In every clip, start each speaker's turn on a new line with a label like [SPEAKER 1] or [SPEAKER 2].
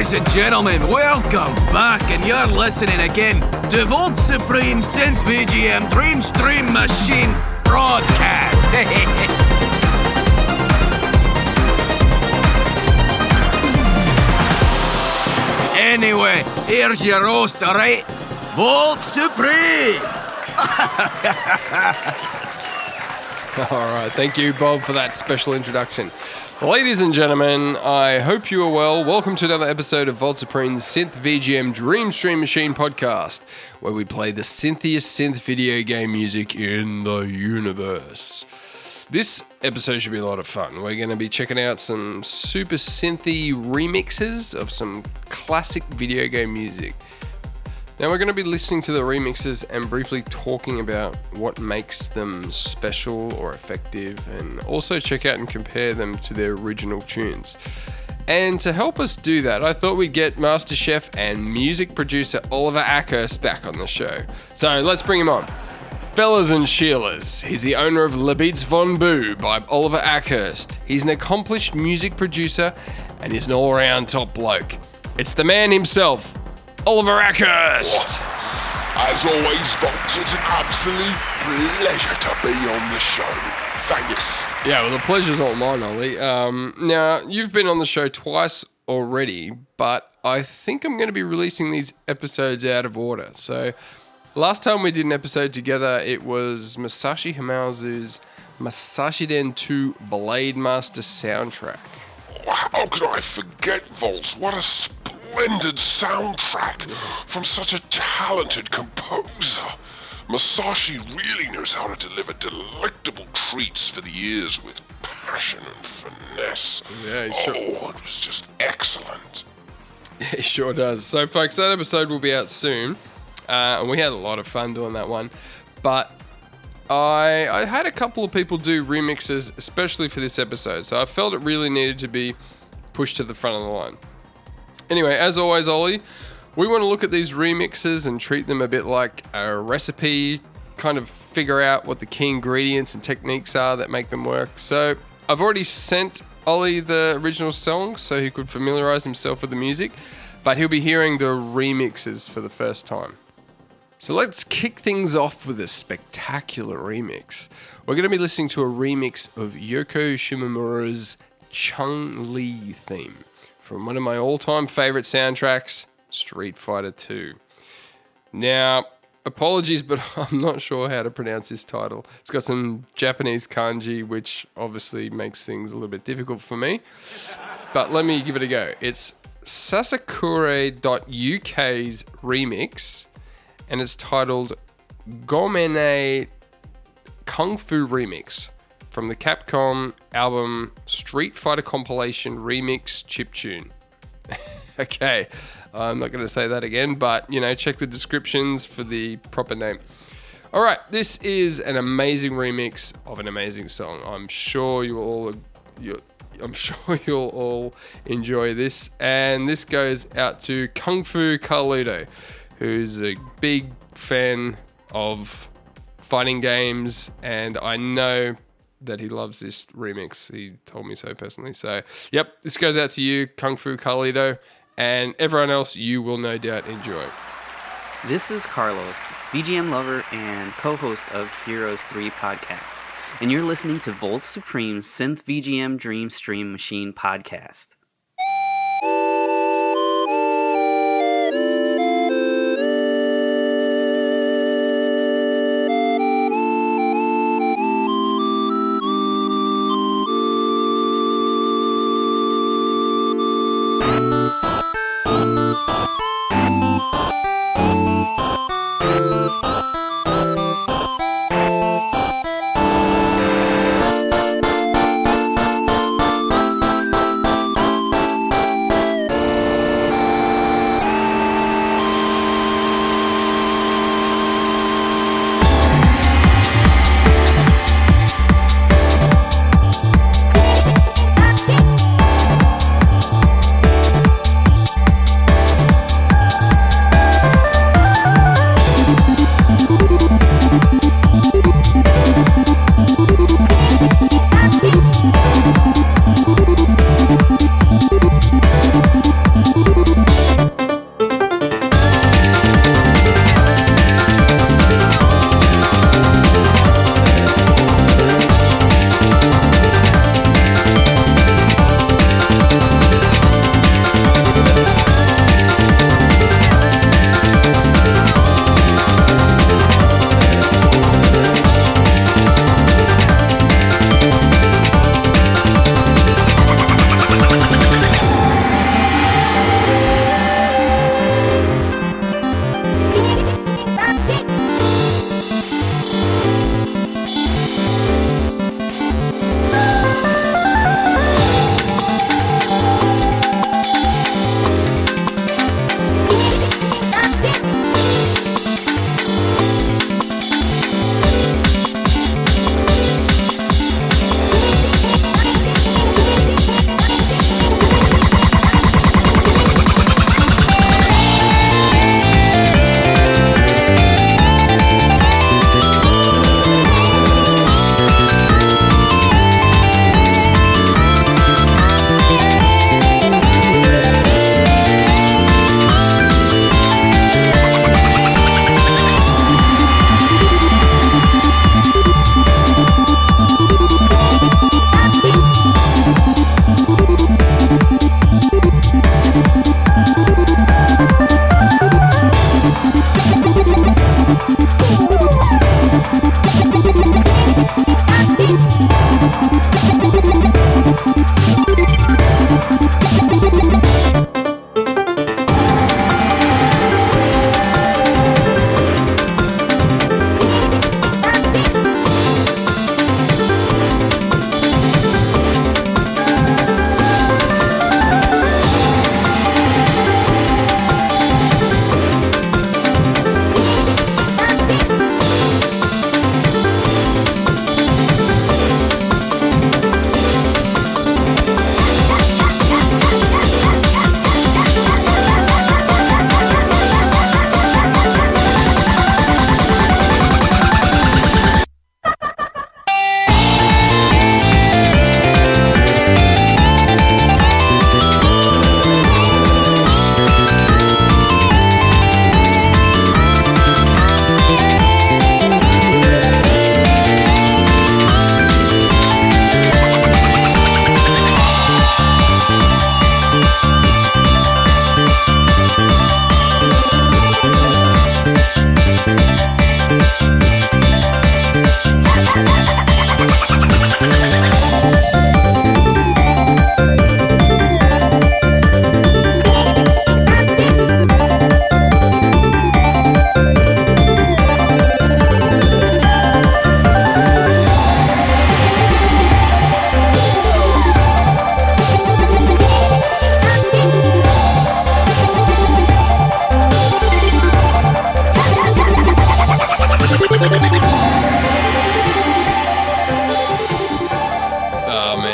[SPEAKER 1] Ladies and gentlemen, welcome back, and you're listening again to Voltz Supreme Synth VGM Dream Stream Machine broadcast. Anyway, here's your host, alright? Voltz Supreme!
[SPEAKER 2] Alright, thank you, Bob, for that special introduction. Ladies and gentlemen, I hope you are well. Welcome to another episode of Voltz Supreme's Synth VGM Dream Stream Machine podcast, where we play the synthiest synth video game music in the universe. This episode should be a lot of fun. We're going to be checking out some super synthy remixes of some classic video game music. Now we're going to be listening to the remixes and briefly talking about what makes them special or effective, and also check out and compare them to their original tunes. And to help us do that, I thought we'd get Master Chef and music producer Oliver Ackhurst back on the show. So let's bring him on. Fellas and Sheilas, he's the owner of Le Beats Von Boo by Oliver Ackhurst. He's an accomplished music producer and he's an all-round top bloke. It's the man himself, Oliver Ackhurst.
[SPEAKER 3] As always, Voltz, it's an absolute pleasure to be on the show. Thanks.
[SPEAKER 2] Yeah, well, the pleasure's all mine, Ollie. Now, you've been on the show twice already, but I think I'm going to be releasing these episodes out of order. So, last time we did an episode together, it was Masashi Hamauzu's Masashiden 2 Blade Master soundtrack.
[SPEAKER 3] How could I forget, Voltz? What a splendid soundtrack from such a talented composer. Masashi really knows how to deliver delectable treats for the ears with passion and finesse.
[SPEAKER 2] Yeah,
[SPEAKER 3] it was just excellent.
[SPEAKER 2] He sure does. So, folks, that episode will be out soon. And we had a lot of fun doing that one. But I had a couple of people do remixes, especially for this episode. So I felt it really needed to be pushed to the front of the line. Anyway, as always, Ollie, we want to look at these remixes and treat them a bit like a recipe, kind of figure out what the key ingredients and techniques are that make them work. So I've already sent Ollie the original song so he could familiarize himself with the music, but he'll be hearing the remixes for the first time. So let's kick things off with a spectacular remix. We're going to be listening to a remix of Yoko Shimamura's Chung-Li theme from one of my all-time favorite soundtracks, Street Fighter 2. Now, apologies, but I'm not sure how to pronounce this title. It's got some Japanese kanji, which obviously makes things a little bit difficult for me. But let me give it a go. It's Sasakure.uk's remix, and it's titled Gomenne Kung Fu Remix from the Capcom album Street Fighter Compilation Remix Chiptune. Okay, I'm not going to say that again, but, check the descriptions for the proper name. All right, this is an amazing remix of an amazing song. I'm sure you'll all enjoy this, and this goes out to Kung Fu Carlito, who's a big fan of fighting games, and I know that he loves this remix. He told me so personally. So, yep, this goes out to you, Kung Fu Carlito, and everyone else you will no doubt enjoy.
[SPEAKER 4] This is Carlos, VGM lover and co-host of Heroes 3 podcast, and you're listening to Voltz Supreme's Synth VGM Dream Stream Machine podcast.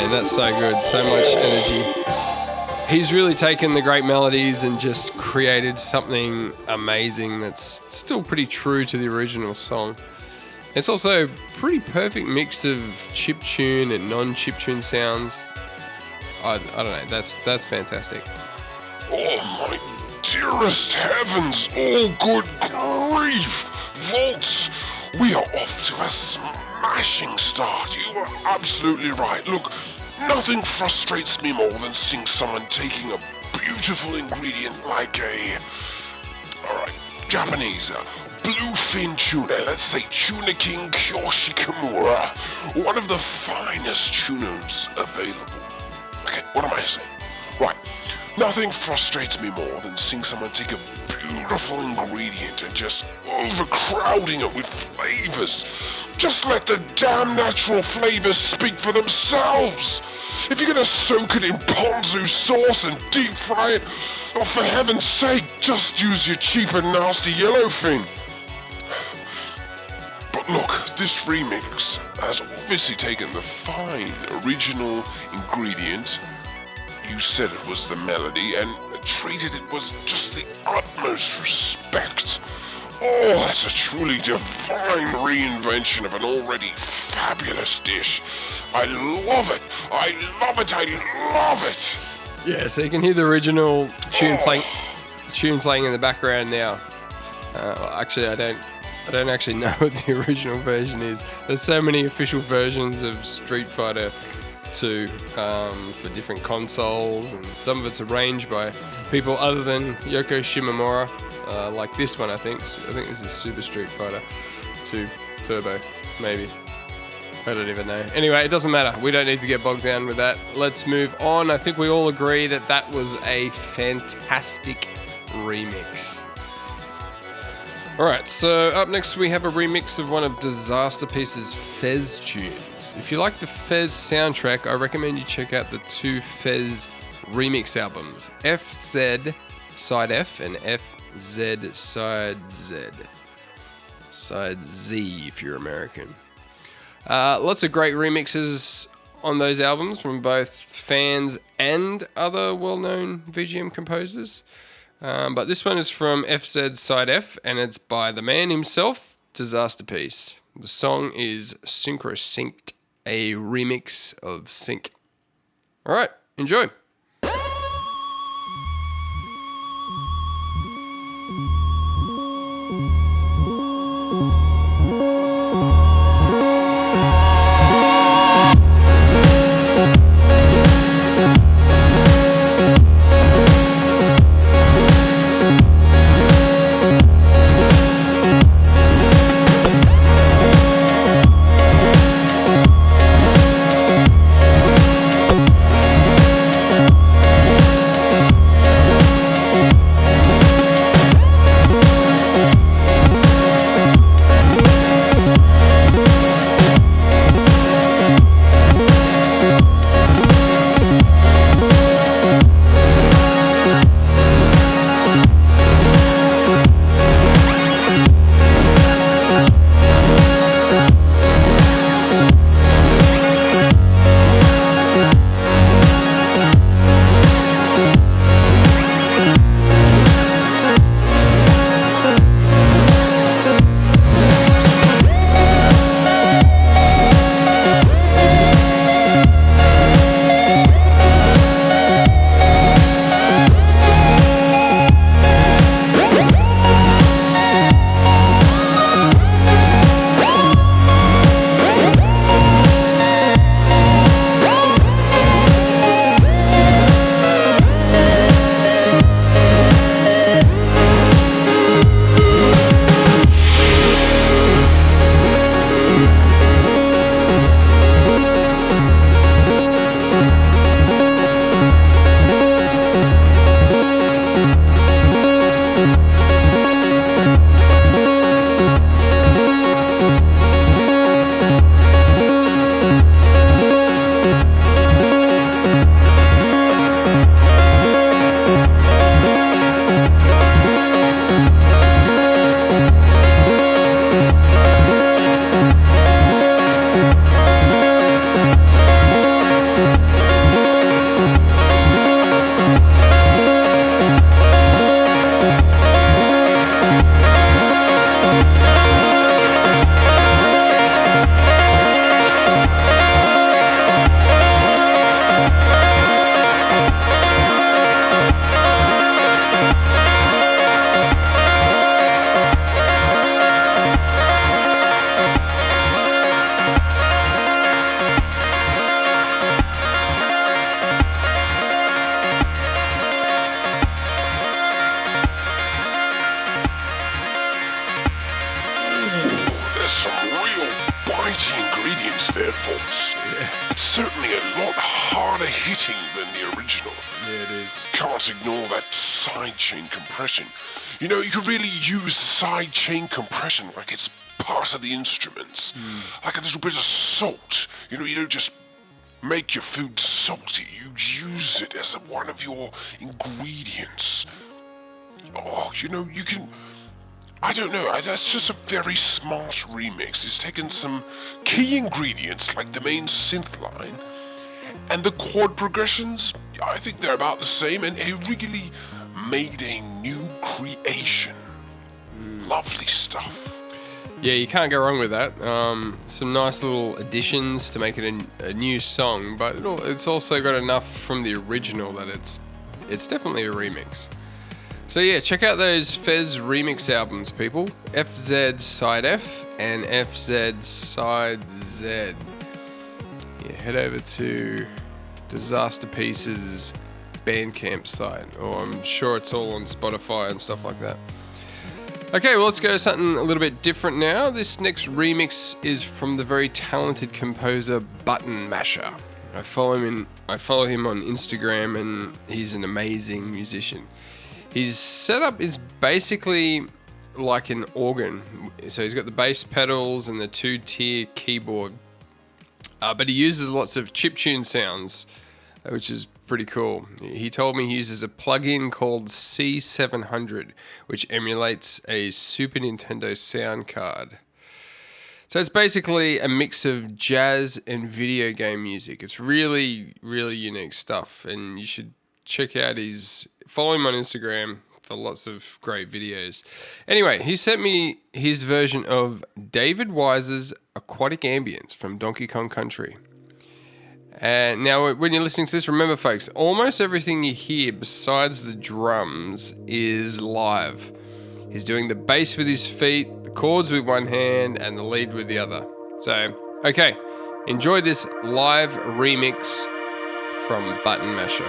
[SPEAKER 2] man, that's so good. So much energy. He's really taken the great melodies and just created something amazing that's still pretty true to the original song. It's also a pretty perfect mix of chiptune and non-chiptune sounds. I don't know, that's fantastic.
[SPEAKER 3] Oh my dearest heavens, oh good grief! Voltz, we are off to a smashing start. You are absolutely right. Look, nothing frustrates me more than seeing someone taking a beautiful ingredient like Japanese, bluefin tuna, let's say Tuna King Kyoshi Kimura, one of the finest tunas available. Okay, what am I saying? Right, nothing frustrates me more than seeing someone take a beautiful ingredient and just overcrowding it with flavors. Just let the damn natural flavors speak for themselves. If you're gonna soak it in ponzu sauce and deep fry it, oh, for heaven's sake, just use your cheap and nasty yellowfin. But look, this remix has obviously taken the fine original ingredient, you said it was the melody, and treated it with just the utmost respect. Oh, that's a truly divine reinvention of an already fabulous dish. I love it! I love it! I love it!
[SPEAKER 2] Yeah, so you can hear the original tune playing in the background now. Actually, I don't actually know what the original version is. There's so many official versions of Street Fighter 2 for different consoles, and some of it's arranged by people other than Yoko Shimamura, like this one, I think. I think this is Super Street Fighter 2 Turbo, maybe. I don't even know. Anyway, it doesn't matter. We don't need to get bogged down with that. Let's move on. I think we all agree that that was a fantastic remix. Alright, so up next we have a remix of one of Disasterpeace's Fez tunes. If you like the Fez soundtrack, I recommend you check out the two Fez remix albums, FZ Side F and FZ Side Z. Side Z if you're American. Lots of great remixes on those albums from both fans and other well-known VGM composers. But this one is from FZ Side F, and it's by the man himself, Disasterpeace. The song is Synchrosynct, a remix of Sync. Alright, enjoy.
[SPEAKER 3] lot harder hitting than the original.
[SPEAKER 2] Yeah, it is.
[SPEAKER 3] Can't ignore that sidechain compression. You know, you can really use sidechain compression like it's part of the instruments. Like a little bit of salt. You know, you don't just make your food salty. You use it as one of your ingredients. Oh, you know, you can... I don't know, that's just a very smart remix. It's taken some key ingredients like the main synth line and the chord progressions. I think they're about the same, and it really made a new creation. Lovely stuff.
[SPEAKER 2] Yeah, you can't go wrong with that. Some nice little additions to make it a new song, but it's also got enough from the original that it's definitely a remix. So yeah, check out those Fez remix albums, people. FZ Side F and FZ Side Z. Yeah, head over to Disasterpeace's Bandcamp site, or I'm sure it's all on Spotify and stuff like that. Okay, well, let's go to something a little bit different now. This next remix is from the very talented composer Button Masher. I follow him on Instagram, and he's an amazing musician. His setup is basically like an organ. So he's got the bass pedals and the 2-tier keyboard. But he uses lots of chiptune sounds, which is pretty cool. He told me he uses a plugin called C700, which emulates a Super Nintendo sound card. So it's basically a mix of jazz and video game music. It's really, really unique stuff, and you should check out follow him on Instagram for lots of great videos. Anyway, he sent me his version of David Wise's Aquatic Ambience from Donkey Kong Country. And now, when you're listening to this, remember, folks, almost everything you hear besides the drums is live. He's doing the bass with his feet, the chords with one hand, and the lead with the other. So, okay, enjoy this live remix from Button Masher.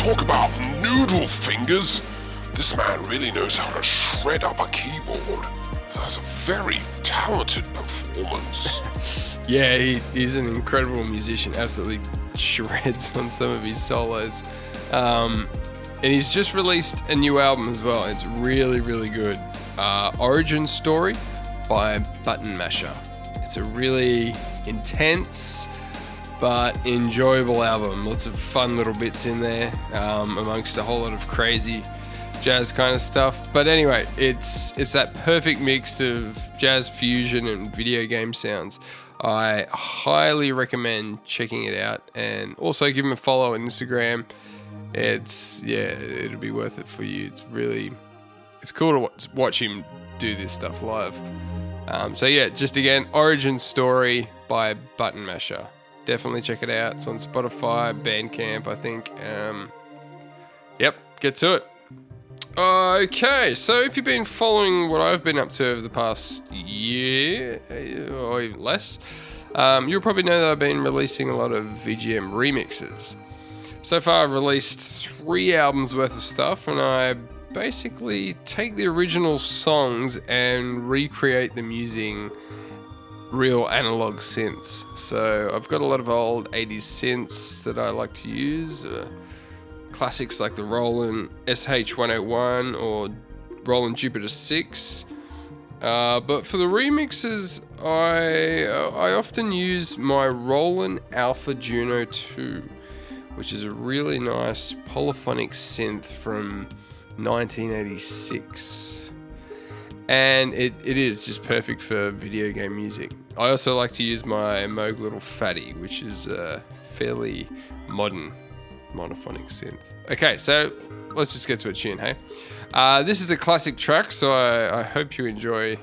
[SPEAKER 3] Talk about noodle fingers. This man really knows how to shred up a keyboard. That's a very talented performance.
[SPEAKER 2] Yeah, he's an incredible musician. Absolutely shreds on some of his solos. And he's just released a new album as well. It's really, really good. Origin Story by Button Masher. It's a really intense but enjoyable album. Lots of fun little bits in there, amongst a whole lot of crazy jazz kind of stuff. But anyway, it's that perfect mix of jazz fusion and video game sounds. I highly recommend checking it out, and also give him a follow on Instagram. It'll be worth it for you. It's cool to watch him do this stuff live. Just again, Origin Story by Button Masher. Definitely check it out. It's on Spotify, Bandcamp, I think. Get to it. Okay, so if you've been following what I've been up to over the past year, or even less, you'll probably know that I've been releasing a lot of VGM remixes. So far I've released 3 albums worth of stuff, and I basically take the original songs and recreate them using real analog synths. So I've got a lot of old 80s synths that I like to use. Classics like the Roland SH-101 or Roland Jupiter 6. But for the remixes, I often use my Roland Alpha Juno 2, which is a really nice polyphonic synth from 1986. And it is just perfect for video game music. I also like to use my Moog Little Fatty, which is a fairly modern monophonic synth. Okay, so let's just get to a tune, hey? This is a classic track, so I hope you enjoy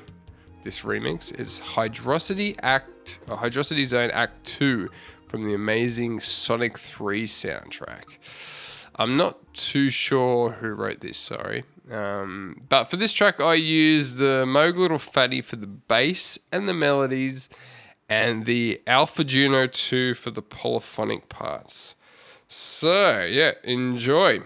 [SPEAKER 2] this remix. It's Hydrocity Zone Act 2 from the amazing Sonic 3 soundtrack. I'm not too sure who wrote this, sorry. But for this track, I use the Moog Little Fatty for the bass and the melodies, and the Alpha Juno 2 for the polyphonic parts. So, yeah, enjoy.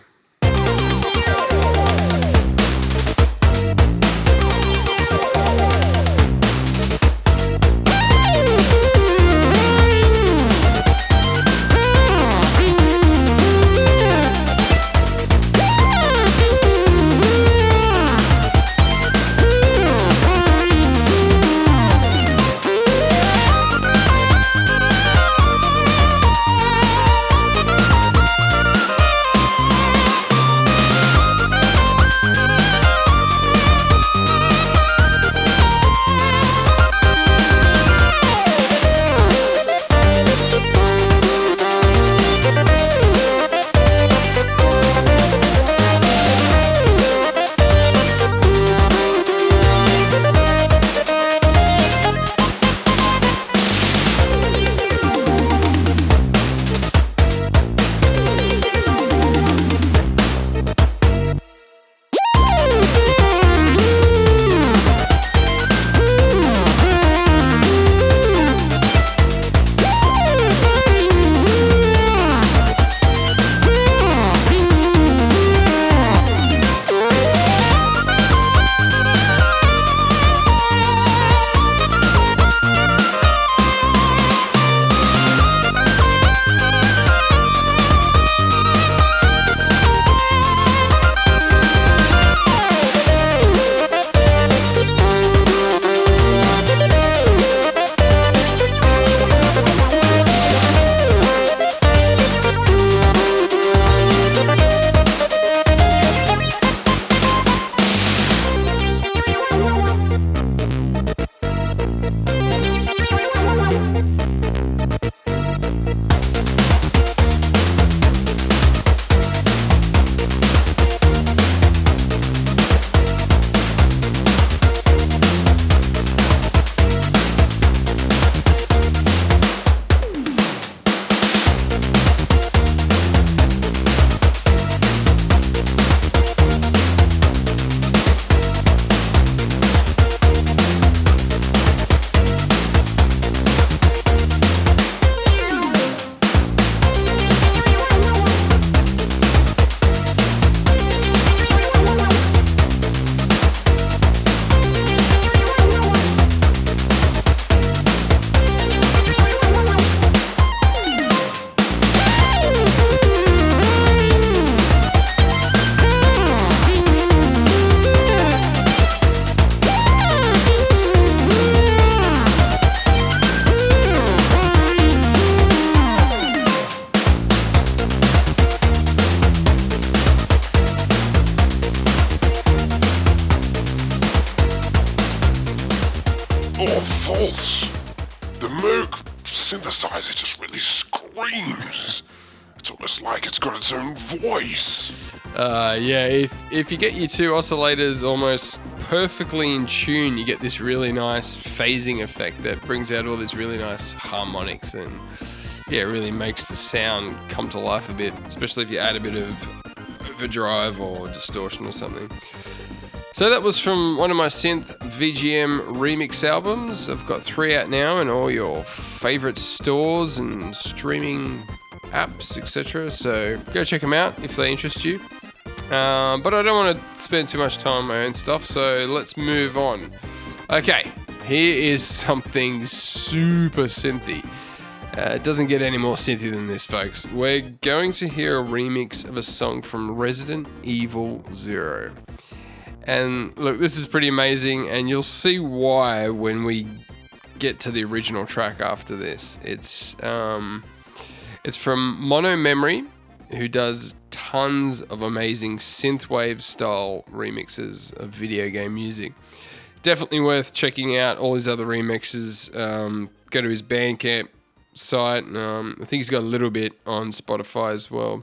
[SPEAKER 3] Voltz. The Moog synthesizer just really screams. It's almost like it's got its own voice.
[SPEAKER 2] Yeah, if you get your two oscillators almost perfectly in tune, you get this really nice phasing effect that brings out all these really nice harmonics, and yeah, it really makes the sound come to life a bit, especially if you add a bit of overdrive or distortion or something. So that was from one of my Synth VGM remix albums. I've got 3 out now in all your favorite stores and streaming apps, etc. So go check them out if they interest you. But I don't want to spend too much time on my own stuff, so let's move on. Okay, here is something super synthy. It doesn't get any more synthy than this, folks. We're going to hear a remix of a song from Resident Evil 0. And look, this is pretty amazing, and you'll see why when we get to the original track after this. It's from Mono Memory, who does tons of amazing synthwave style remixes of video game music. Definitely worth checking out all his other remixes. Go to his Bandcamp site. I think he's got a little bit on Spotify as well.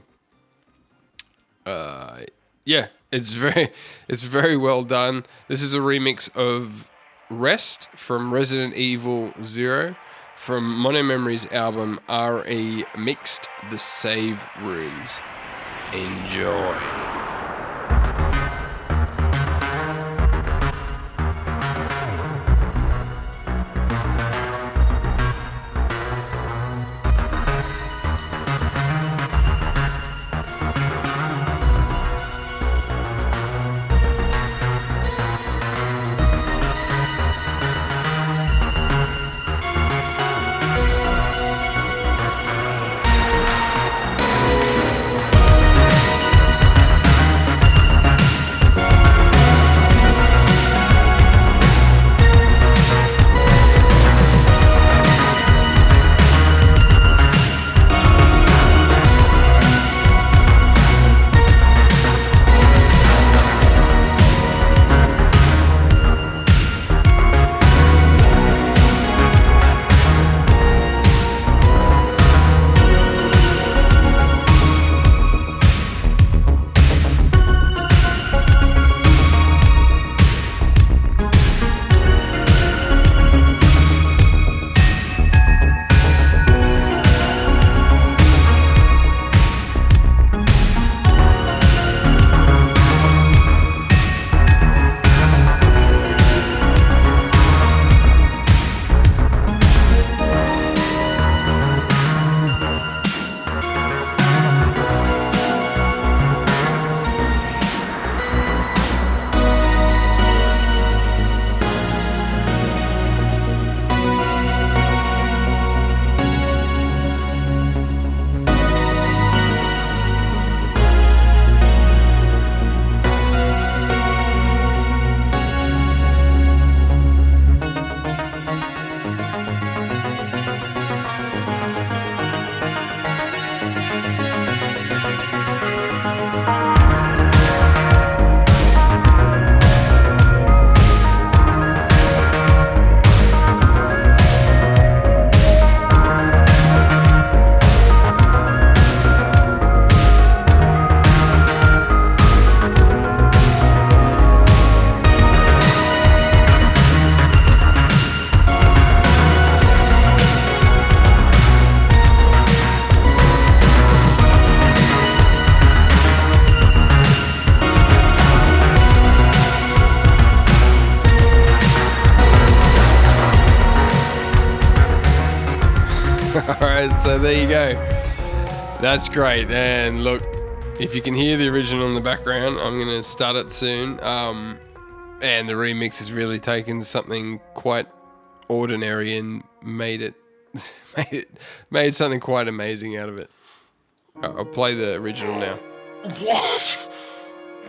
[SPEAKER 2] Yeah, it's very well done. This is a remix of Rest from Resident Evil 0 from Mono Memory's album RE Mixed The Save Rooms. Enjoy. Alright, so there you go. That's great. And look, if you can hear the original in the background, I'm going to start it soon. And the remix has really taken something quite ordinary and made something quite amazing out of it. I'll play the original now.
[SPEAKER 3] What?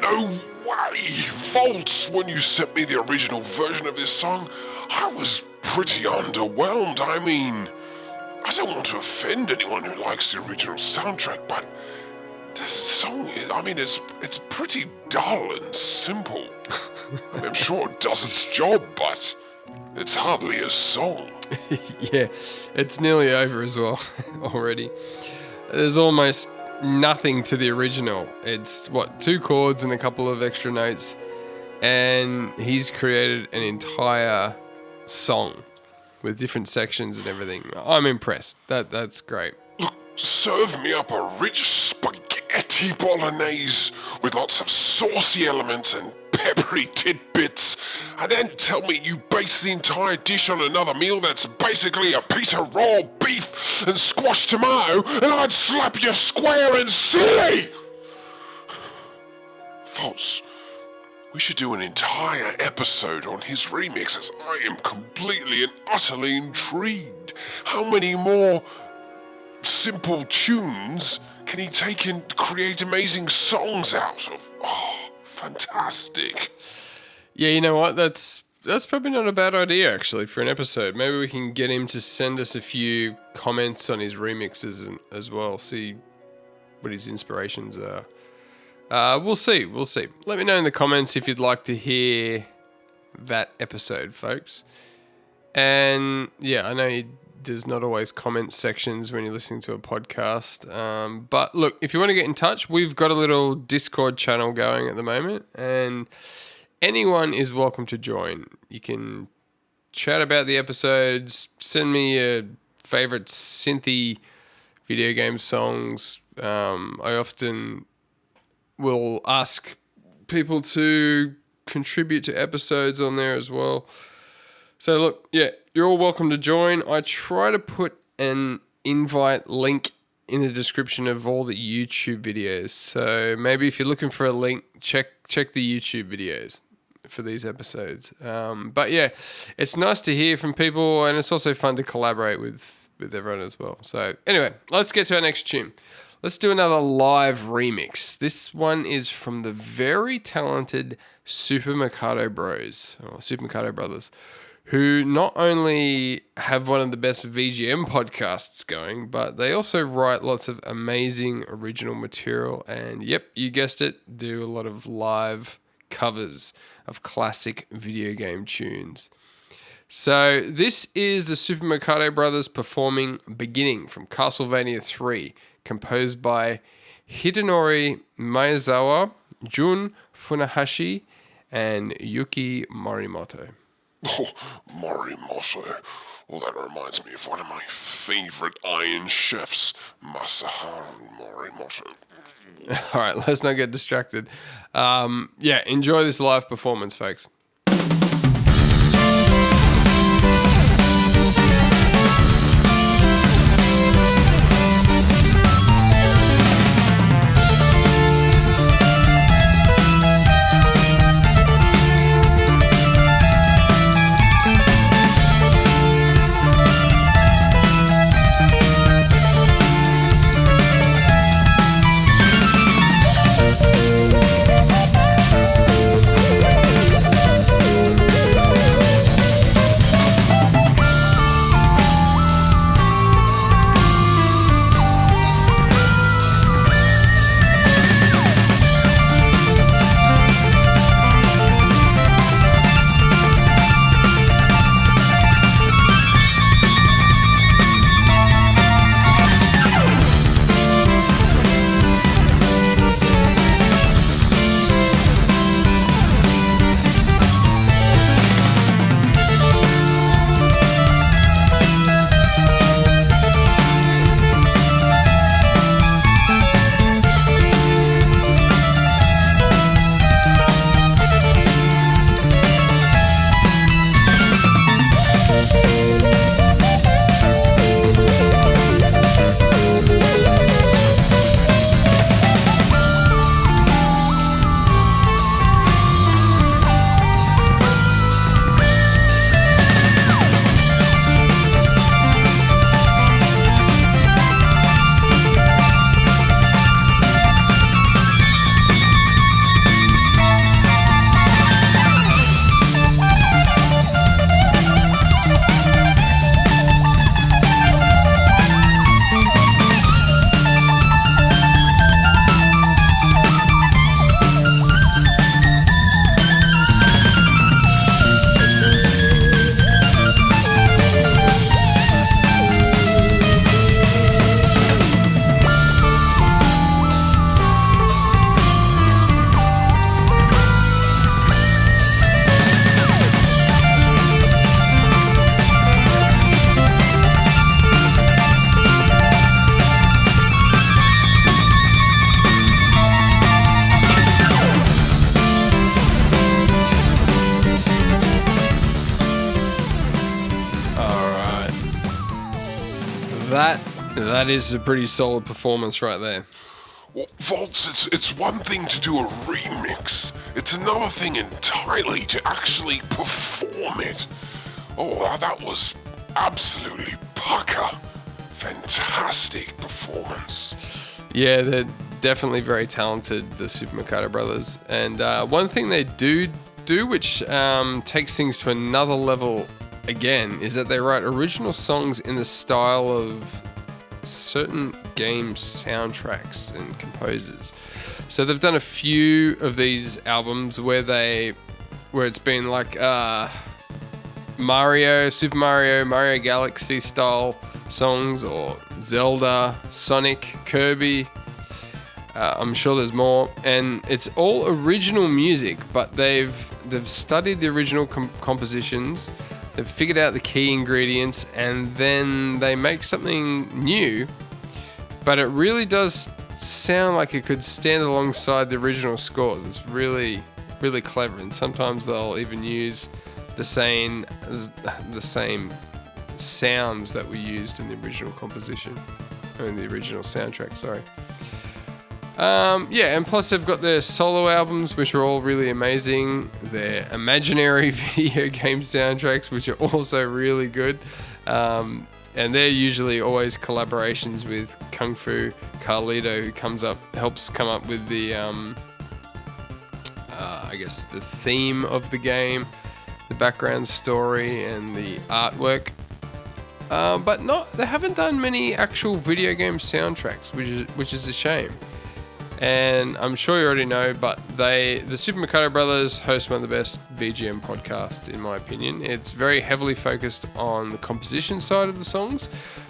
[SPEAKER 3] No way! Voltz, when you sent me the original version of this song, I was pretty underwhelmed. I mean, I don't want to offend anyone who likes the original soundtrack, but this song, it's pretty dull and simple. I mean, I'm sure it does its job, but It's hardly a song.
[SPEAKER 2] Yeah, it's nearly over as well already. There's almost nothing to the original. It's, 2 chords and a couple of extra notes, and he's created an entire song with different sections and everything. I'm impressed. That's great.
[SPEAKER 3] Look, serve me up a rich spaghetti bolognese with lots of saucy elements and peppery tidbits, and then tell me you base the entire dish on another meal that's basically a piece of raw beef and squashed tomato, and I'd slap you square and silly! Voltz, we should do an entire episode on his remixes. I am completely and utterly intrigued. How many more simple tunes can he take and create amazing songs out of? Oh, fantastic.
[SPEAKER 2] Yeah, you know what? That's probably not a bad idea, actually, for an episode. Maybe we can get him to send us a few comments on his remixes as well, see what his inspirations are. We'll see. Let me know in the comments if you'd like to hear that episode, folks. And yeah, I know there's not always comment sections when you're listening to a podcast. But look, if you want to get in touch, we've got a little Discord channel going at the moment, and anyone is welcome to join. You can chat about the episodes, send me your favorite synthy video game songs. I often will ask people to contribute to episodes on there as well. So look, yeah, you're all welcome to join. I try to put an invite link in the description of all the YouTube videos. So maybe if you're looking for a link, check the YouTube videos for these episodes. But yeah, it's nice to hear from people, and it's also fun to collaborate with everyone as well. So anyway, let's get to our next tune. Let's do another live remix. This one is from the very talented Super Marcato Brothers, who not only have one of the best VGM podcasts going, but they also write lots of amazing original material. And yep, you guessed it, do a lot of live covers of classic video game tunes. So this is the Super Marcato Brothers performing Beginning from Castlevania 3, composed by Hidenori Maezawa, Jun Funahashi, and Yuki Morimoto.
[SPEAKER 3] Oh, Morimoto. Well, that reminds me of one of my favorite Iron Chefs, Masaharu Morimoto.
[SPEAKER 2] All right, let's not get distracted. Yeah, enjoy this live performance, folks. That is a pretty solid performance right there.
[SPEAKER 3] Well, Voltz, it's one thing to do a remix. It's another thing entirely to actually perform it. Oh, that was absolutely pucker. Fantastic performance.
[SPEAKER 2] Yeah, they're definitely very talented, the Super Marcato brothers. And one thing they do which takes things to another level again, is that they write original songs in the style of certain game soundtracks and composers. So they've done a few of these albums where it's been like Super Mario Galaxy style songs, or Zelda, Sonic, Kirby. I'm sure there's more, and it's all original music, but they've studied the original compositions. They've figured out the key ingredients, and then they make something new, but it really does sound like it could stand alongside the original scores. It's really, really clever, and sometimes they'll even use the same sounds that were used in the original composition, or in the original soundtrack, sorry. And plus they've got their solo albums, which are all really amazing. Their imaginary video game soundtracks, which are also really good. And they're usually always collaborations with Kung Fu Carlito, who helps come up with the, the theme of the game, the background story, and the artwork. But they haven't done many actual video game soundtracks, which is a shame. And I'm sure you already know, but the Super Marcato brothers host one of the best VGM podcasts, in my opinion. It's very heavily focused on the composition side of the songs,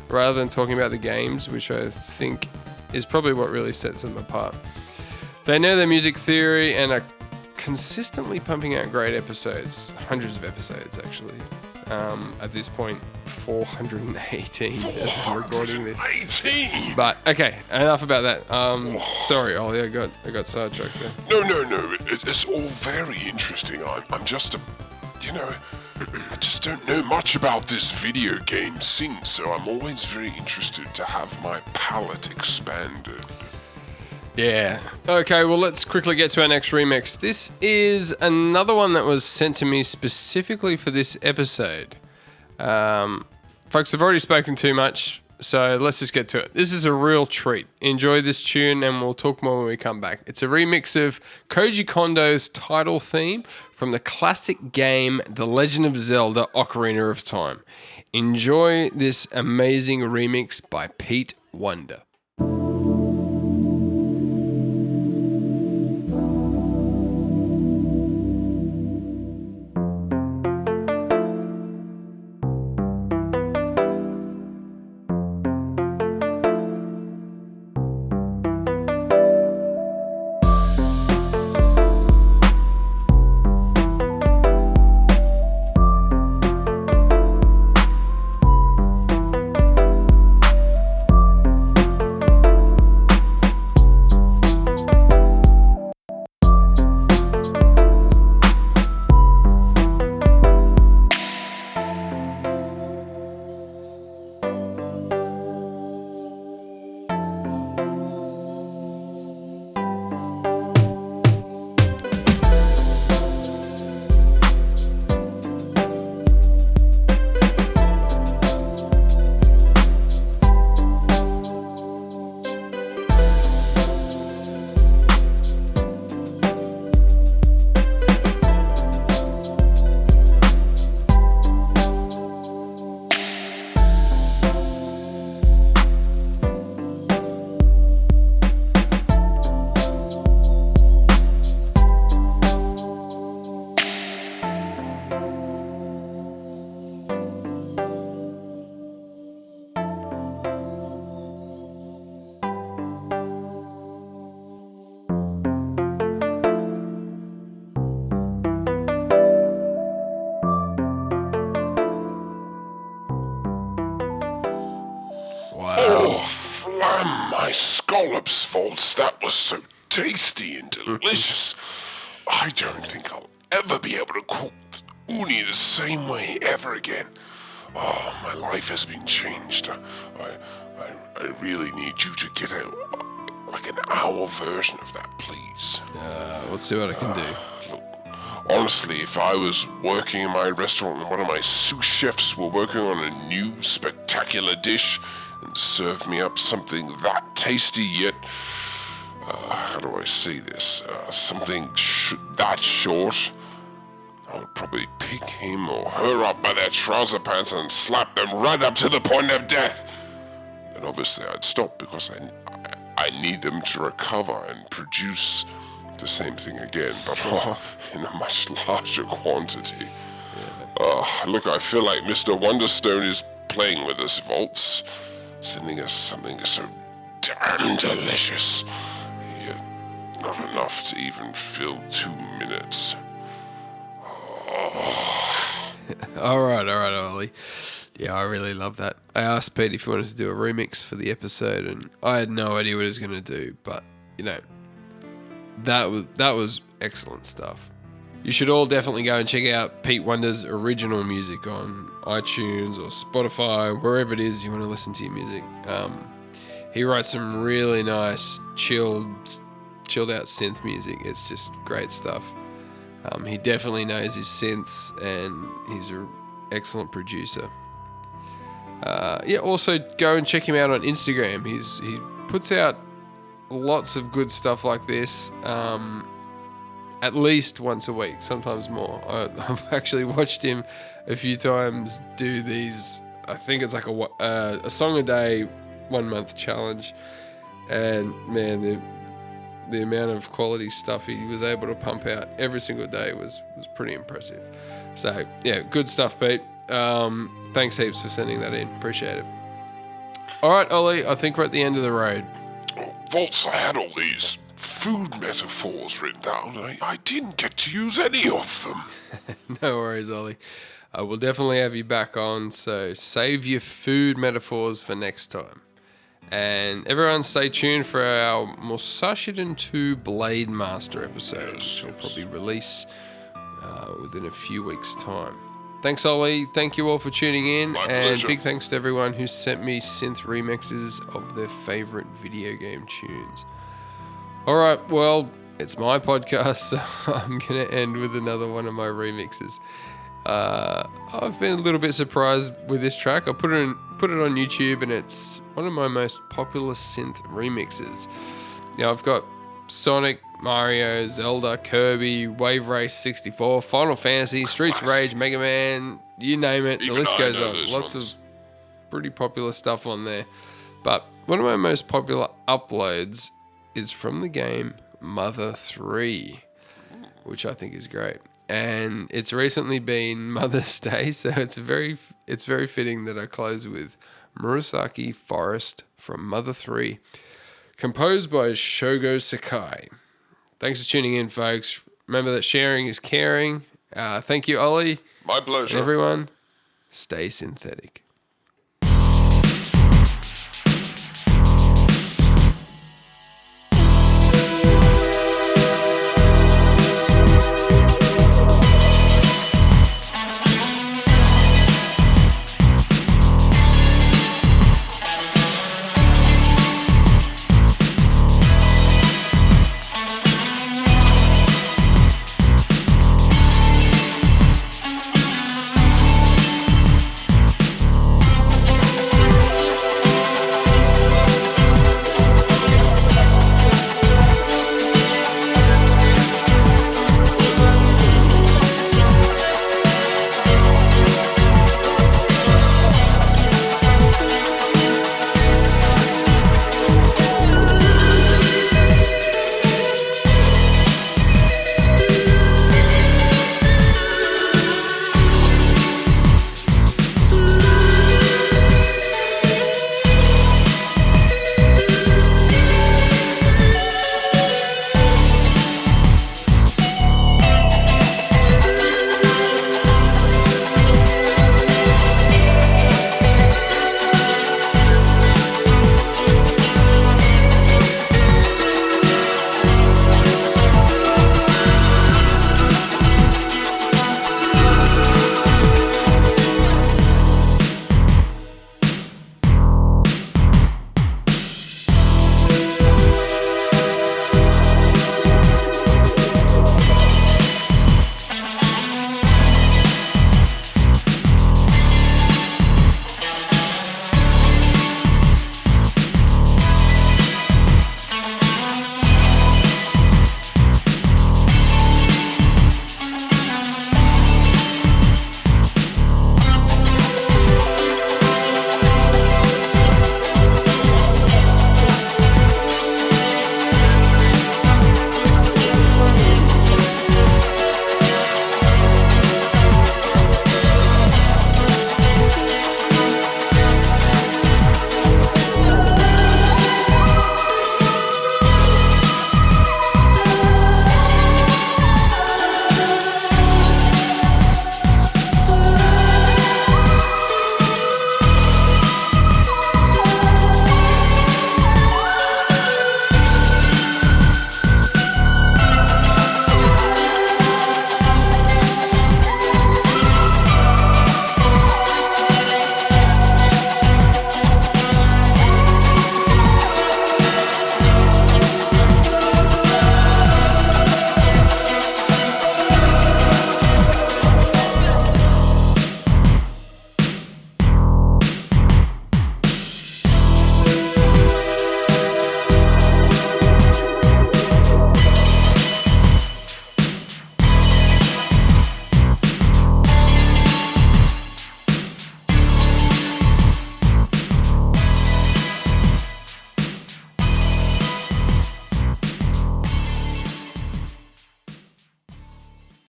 [SPEAKER 2] rather than talking about the games, which I think is probably what really sets them apart. They know their music theory and are consistently pumping out great episodes, hundreds of episodes actually. At this point, 418 as I'm recording this.
[SPEAKER 3] 418.
[SPEAKER 2] But okay, enough about that. Sorry, Ollie, I got sidetracked there.
[SPEAKER 3] No. It's all very interesting. I'm just I just don't know much about this video game scene, so I'm always very interested to have my palette expanded.
[SPEAKER 2] Yeah. Okay, well, let's quickly get to our next remix. This is another one that was sent to me specifically for this episode. Folks, I've already spoken too much, so let's just get to it. This is a real treat. Enjoy this tune, and we'll talk more when we come back. It's a remix of Koji Kondo's title theme from the classic game The Legend of Zelda Ocarina of Time. Enjoy this amazing remix by Pete Wonder.
[SPEAKER 3] My scallops, Voltz, that was so tasty and delicious. I don't think I'll ever be able to cook uni the same way ever again. Oh, my life has been changed. I really need you to get like an hour version of that, please.
[SPEAKER 2] Let's see what I can do.
[SPEAKER 3] Look, honestly, if I was working in my restaurant and one of my sous chefs were working on a new spectacular dish and served me up something that tasty yet, how do I say this, something that short, I would probably pick him or her up by their trouser pants and slap them right up to the point of death. And obviously I'd stop because I need them to recover and produce the same thing again, but in a much larger quantity. Look, I feel like Mr. Wonderstone is playing with us, Voltz, sending us something so damn delicious. Yet not enough to even fill 2 minutes.
[SPEAKER 2] All right, Ollie. Yeah, I really love that. I asked Pete if he wanted to do a remix for the episode, and I had no idea what he was going to do, but, that was excellent stuff. You should all definitely go and check out Pete Wonder's original music on iTunes or Spotify, wherever it is you want to listen to your music. He writes some really nice, chilled out synth music. It's just great stuff. He definitely knows his synths, and he's an excellent producer. Also go and check him out on Instagram. He puts out lots of good stuff like this, at least once a week, sometimes more. I've actually watched him a few times do these. I think it's like a song a day, 1 month challenge, and man, the amount of quality stuff he was able to pump out every single day was pretty impressive. So yeah, good stuff, Pete. Thanks heaps for sending that in. Appreciate it. All right, Ollie, I think we're at the end of the road.
[SPEAKER 3] Voltz, I had all these food metaphors written down, and I didn't get to use any of them.
[SPEAKER 2] No worries, Ollie. I will definitely have you back on, so save your food metaphors for next time. And everyone stay tuned for our Musashiden 2 Blade Master episode, which will probably release within a few weeks' time. Thanks, Ollie. Thank you all for tuning in.
[SPEAKER 3] My
[SPEAKER 2] and
[SPEAKER 3] pleasure.
[SPEAKER 2] Big thanks to everyone who sent me synth remixes of their favorite video game tunes. All right, well, it's my podcast, so I'm going to end with another one of my remixes. I've been a little bit surprised with this track. I put it on YouTube, and it's one of my most popular synth remixes. I've got Sonic, Mario, Zelda, Kirby, Wave Race 64, Final Fantasy, Streets of Rage, Mega Man, you name it. The list goes on. Lots of pretty popular stuff on there. But one of my most popular uploads is from the game Mother 3, which I think is great. And it's recently been Mother's Day, so it's very fitting that I close with Murasaki Forrest from Mother 3, composed by Shogo Sakai. Thanks for tuning in, folks. Remember that sharing is caring. Thank you, Ollie.
[SPEAKER 3] My pleasure.
[SPEAKER 2] And everyone, stay synthetic.